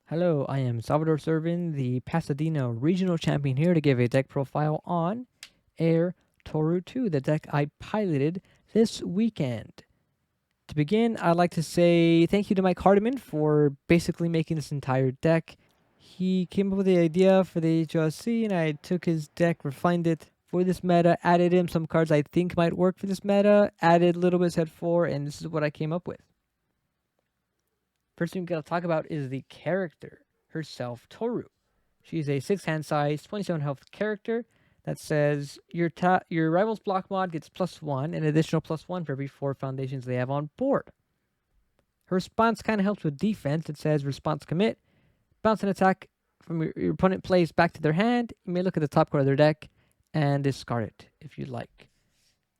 Hello, I am Salvador Servin, the Pasadena Regional Champion, here to give a deck profile on Air Toru 2, the deck I piloted this weekend. To begin, I'd like to say thank you to Mike Hardiman for basically making this entire deck. He came up with the idea for the HRC, and I took his deck, refined it for this meta, added in some cards I think might work for this meta, added a little bit set 4, and this is what I came up with. First thing we gotta talk about is the character herself, Toru. She's a 6 hand size, 27 health character that says your rival's block mod gets +1, an additional +1 for every 4 foundations they have on board. Her response kind of helps with defense. It says response commit, bounce an attack from your opponent plays back to their hand. You may look at the top card of their deck and discard it if you'd like.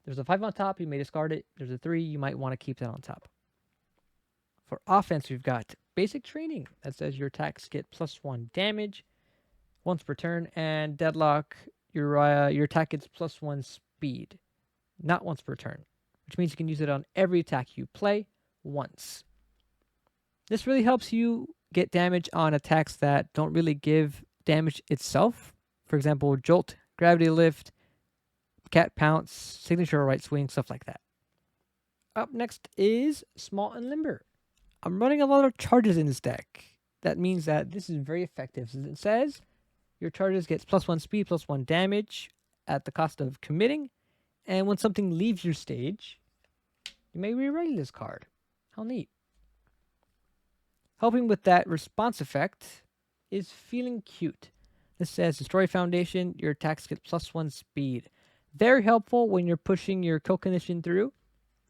There's a 5 on top, you may discard it. There's a 3, you might want to keep that on top. For offense, we've got basic training that says your attacks get +1 damage once per turn, and deadlock, your attack gets +1 speed, not once per turn, which means you can use it on every attack you play once. This really helps you get damage on attacks that don't really give damage itself. For example, jolt, gravity lift, cat pounce, signature right swing, stuff like that. Up next is small and limber. I'm running a lot of charges in this deck. That means that this is very effective. As it says, your charges gets +1 speed, +1 damage at the cost of committing. And when something leaves your stage, you may rewrite this card. How neat. Helping with that response effect is feeling cute. This says destroy foundation, your attacks get +1 speed. Very helpful when you're pushing your co-condition through.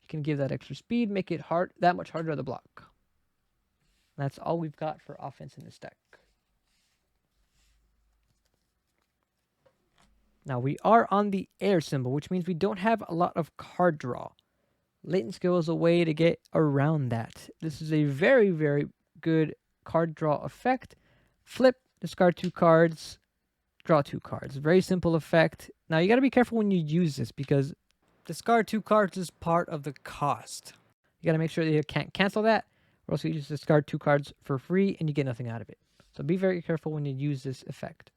You can give that extra speed, make it that much harder to block. That's all we've got for offense in this deck. Now we are on the air symbol, which means we don't have a lot of card draw. Latent skill is a way to get around that. This is a very, very good card draw effect. Flip, discard 2 cards, draw 2 cards. Very simple effect. Now you got to be careful when you use this because discard 2 cards is part of the cost. You got to make sure that you can't cancel that, or else you just discard 2 cards for free and you get nothing out of it. So be very careful when you use this effect.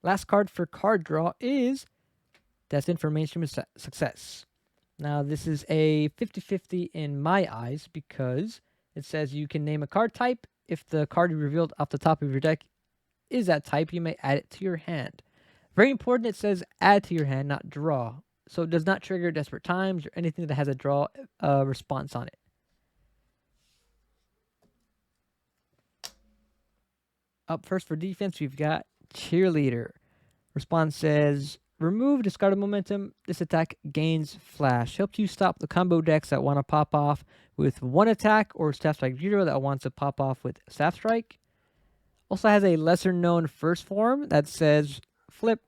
Last card for card draw is Destined for Mainstream Success. Now this is a 50-50 in my eyes because it says you can name a card type. If the card you revealed off the top of your deck is that type, you may add it to your hand. Very important, it says add to your hand, not draw. So it does not trigger Desperate Times or anything that has a draw response on it. Up first for defense, we've got Cheerleader. Response says, remove discarded momentum. This attack gains flash. Helps you stop the combo decks that want to pop off with 1 attack or Staff Strike 0 that wants to pop off with Staff Strike. Also has a lesser known first form that says, flip.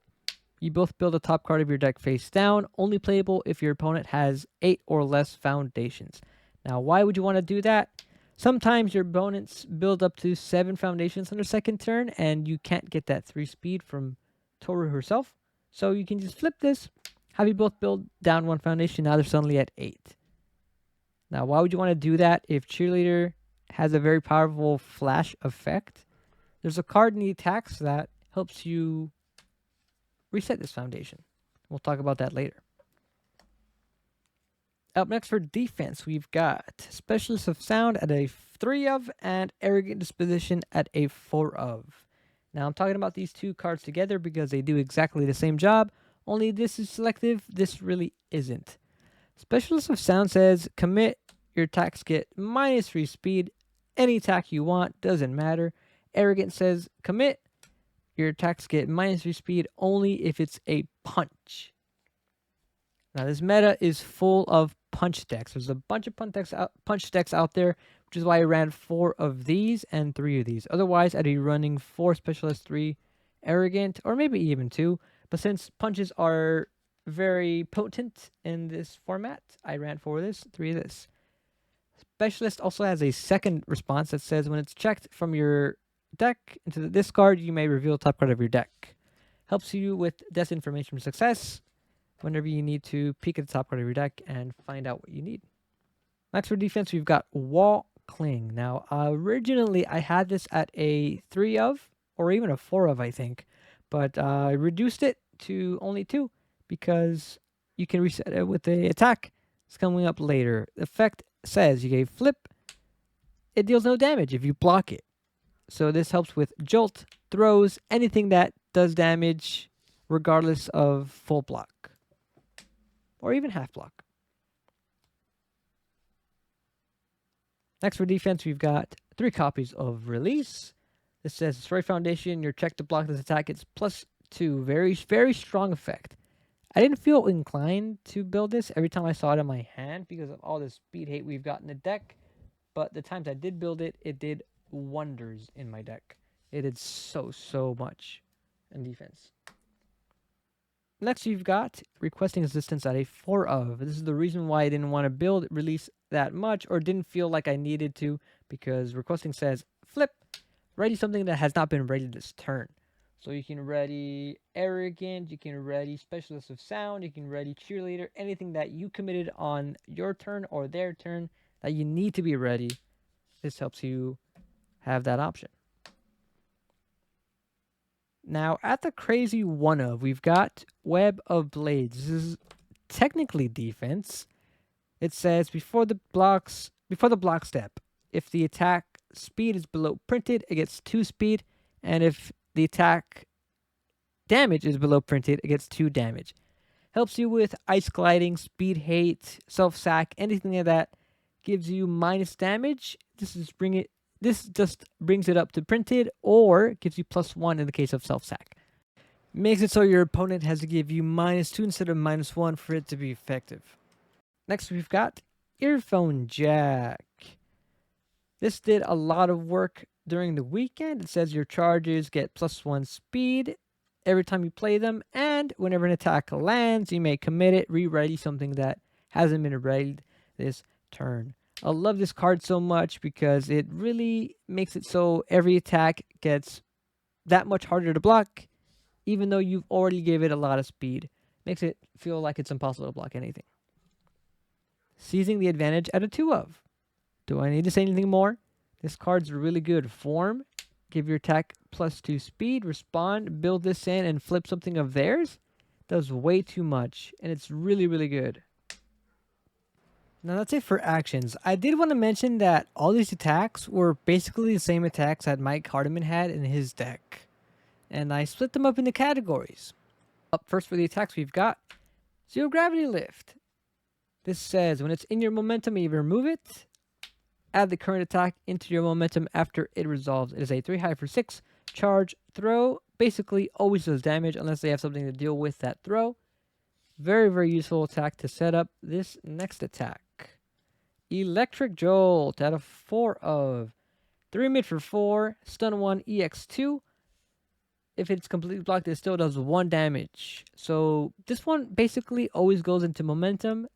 You both build a top card of your deck face down. Only playable if your opponent has 8 or less foundations. Now, why would you want to do that? Sometimes your opponents build up to 7 foundations on their second turn, and you can't get that 3 speed from Toru herself. So you can just flip this, have you both build down 1 foundation, now they're suddenly at 8. Now, why would you want to do that if Cheerleader has a very powerful flash effect? There's a card in the attacks that helps you reset this foundation. We'll talk about that later. Up next for defense, we've got Specialist of Sound at a 3 of and Arrogant Disposition at a 4 of. Now I'm talking about these 2 cards together because they do exactly the same job, only this is selective, this really isn't. Specialist of Sound says commit, your attacks get -3 speed, any attack you want, doesn't matter. Arrogant says commit, your attacks get -3 speed only if it's a punch. Now this meta is full of punch decks. There's a bunch of punch decks out there, which is why I ran 4 of these and 3 of these. Otherwise, I'd be running 4 Specialist, 3 Arrogant, or maybe even 2. But since punches are very potent in this format, I ran 4 of this, 3 of this. Specialist also has a second response that says when it's checked from your deck into the discard, you may reveal top card of your deck. Helps you with Destined for Mainstream Success whenever you need to peek at the top card of your deck and find out what you need. Next for defense, we've got Wall Cling. Now, originally I had this at a 3 of, or even a 4 of, I think. But I reduced it to only 2 because you can reset it with the attack. It's coming up later. The effect says you gave flip. It deals no damage if you block it. So this helps with jolt, throws, anything that does damage regardless of full block. Or even half block. Next for defense, we've got 3 copies of Release. This says, Destroy Foundation, your check to block this attack. It's +2. Very, very strong effect. I didn't feel inclined to build this every time I saw it in my hand because of all the speed hate we've got in the deck. But the times I did build it, it did wonders in my deck. It did so much in defense. Next, you've got Requesting Assistance at a 4 of. This is the reason why I didn't want to build Release that much or didn't feel like I needed to, because Requesting says, flip, ready something that has not been ready this turn. So you can ready Arrogant, you can ready Specialist of Sound, you can ready Cheerleader, anything that you committed on your turn or their turn that you need to be ready. This helps you have that option. Now, at the crazy 1 of, we've got Web of Blades. This is technically defense. It says before the block step, if the attack speed is below printed, it gets 2 speed, and if the attack damage is below printed, it gets 2 damage. Helps you with ice gliding, speed hate, self-sack, anything like that. Gives you minus damage. This just brings it up to printed, or gives you +1 in the case of self-sack. Makes it so your opponent has to give you -2 instead of -1 for it to be effective. Next, we've got Earphone Jack. This did a lot of work during the weekend. It says your charges get +1 speed every time you play them, and whenever an attack lands, you may commit it, re-ready something that hasn't been readied this turn. I love this card so much because it really makes it so every attack gets that much harder to block, even though you've already gave it a lot of speed. Makes it feel like it's impossible to block anything. Seizing the Advantage at a 2 of. Do I need to say anything more? This card's really good. Form, give your attack +2 speed, respond, build this in, and flip something of theirs. Does way too much, and it's really good. Now that's it for actions. I did want to mention that all these attacks were basically the same attacks that Mike Hardiman had in his deck. And I split them up into categories. Up first for the attacks, we've got Zero Gravity Lift. This says when it's in your momentum, you remove it. Add the current attack into your momentum after it resolves. It is a 3 high for 6. Charge, throw. Basically always does damage unless they have something to deal with that throw. Very useful attack to set up this next attack. Electric Jolt out of 4 of. 3 mid for 4. Stun 1, EX2. If it's completely blocked, it still does 1 damage. So this one basically always goes into momentum.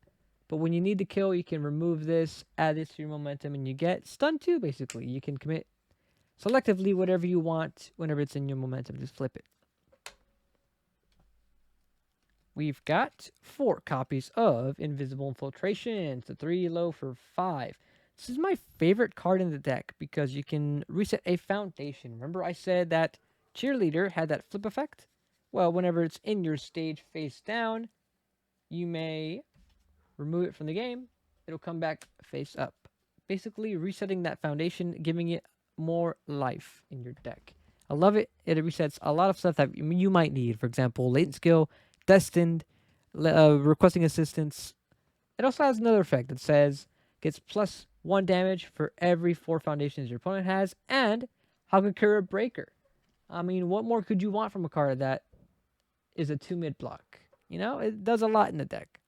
But when you need to kill, you can remove this, add this to your momentum, and you get stun 2, basically. You can commit selectively whatever you want whenever it's in your momentum. Just flip it. We've got 4 copies of Invisible Infiltration. It's a 3 low for 5. This is my favorite card in the deck because you can reset a foundation. Remember I said that Cheerleader had that flip effect? Well, whenever it's in your stage face down, you may remove it from the game. It'll come back face up. Basically resetting that foundation, giving it more life in your deck. I love it. It resets a lot of stuff that you might need. For example, Latent Skill, Destined, Requesting Assistance. It also has another effect that says gets +1 damage for every 4 foundations your opponent has, and Hagakure Breaker. I mean, what more could you want from a card that is a 2 mid block? You know, it does a lot in the deck.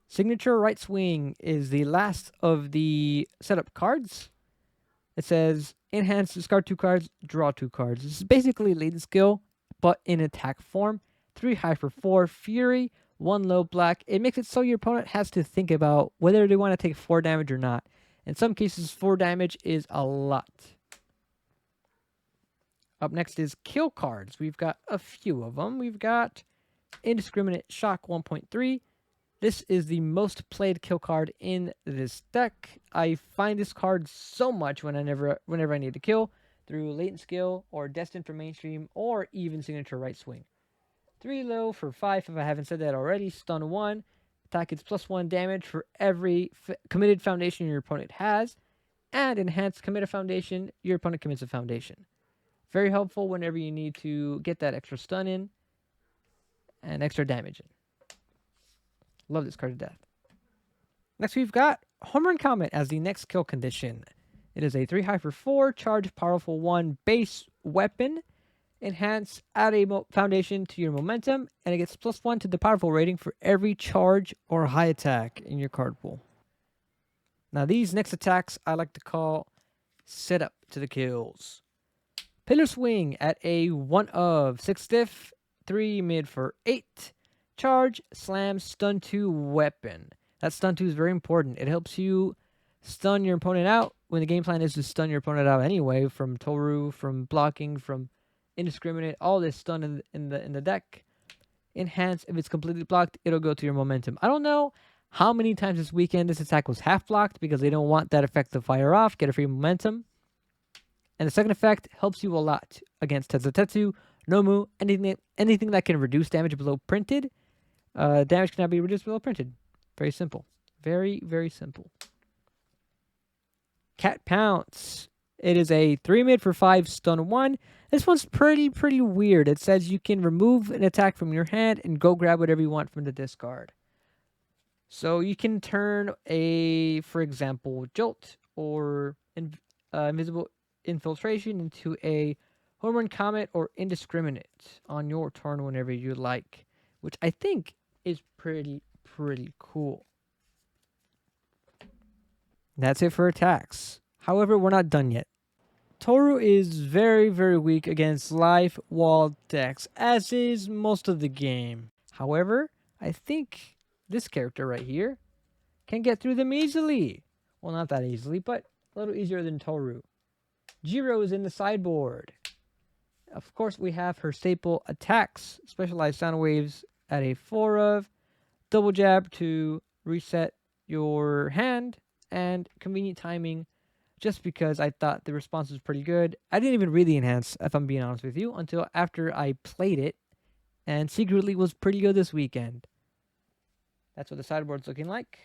Signature Right Swing is the last of the setup cards. It says enhance, discard 2 cards, draw 2 cards. This is basically Latent Skill, but in attack form. 3 high for 4, Fury, 1 low black. It makes it so your opponent has to think about whether they want to take 4 damage or not. In some cases, 4 damage is a lot. Up next is kill cards. We've got a few of them. We've got Indiscriminate Shock 1.3, This is the most played kill card in this deck. I find this card so much whenever I need to kill through latent skill or destined for mainstream or even signature right swing. 3 low for 5 if I haven't said that already. Stun 1. Attack gets +1 damage for every committed foundation your opponent has. And enhanced commit a foundation, your opponent commits a foundation. Very helpful whenever you need to get that extra stun in and extra damage in. Love this card to death. Next, we've got Home Run Comet as the next kill condition. It is a 3 high for 4, charge, powerful 1 base weapon. Enhance, add a foundation to your momentum, and it gets +1 to the powerful rating for every charge or high attack in your card pool. Now, these next attacks I like to call setup to the kills. Pillar Swing at a 1 of 6 stiff, 3 mid for 8. Charge, slam, stun 2 weapon. That stun 2 is very important. It helps you stun your opponent out when the game plan is to stun your opponent out anyway, from Toru, from blocking, from indiscriminate, all this stun in the deck. Enhance, if it's completely blocked, it'll go to your momentum. I don't know how many times this weekend this attack was half blocked because they don't want that effect to fire off, get a free momentum. And the second effect helps you a lot against Tetsutetsu, Nomu, anything that can reduce damage below printed. Damage cannot be reduced below printed. Very simple. Very, very simple. Cat Pounce. It is a 3 mid for 5 stun 1. This one's pretty weird. It says you can remove an attack from your hand and go grab whatever you want from the discard. So you can turn for example, Jolt or Invisible Infiltration into a Home Run Comet or Indiscriminate on your turn whenever you like, which I think is pretty cool. That's it for attacks. However, we're not done yet. Toru is very weak against live wall decks, as is most of the game. However, I think this character right here can get through them easily. Well, not that easily, but a little easier than Toru. Jiro is in the sideboard. Of course, we have her staple attacks, specialized sound waves at a 4 of, double jab to reset your hand, and convenient timing, just because I thought the response was pretty good. I didn't even read the enhance, if I'm being honest with you, until after I played it, and secretly was pretty good this weekend. That's what the sideboard's looking like.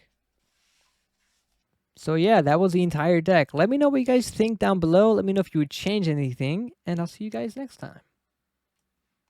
So yeah, that was the entire deck. Let me know what you guys think down below. Let me know if you would change anything, and I'll see you guys next time.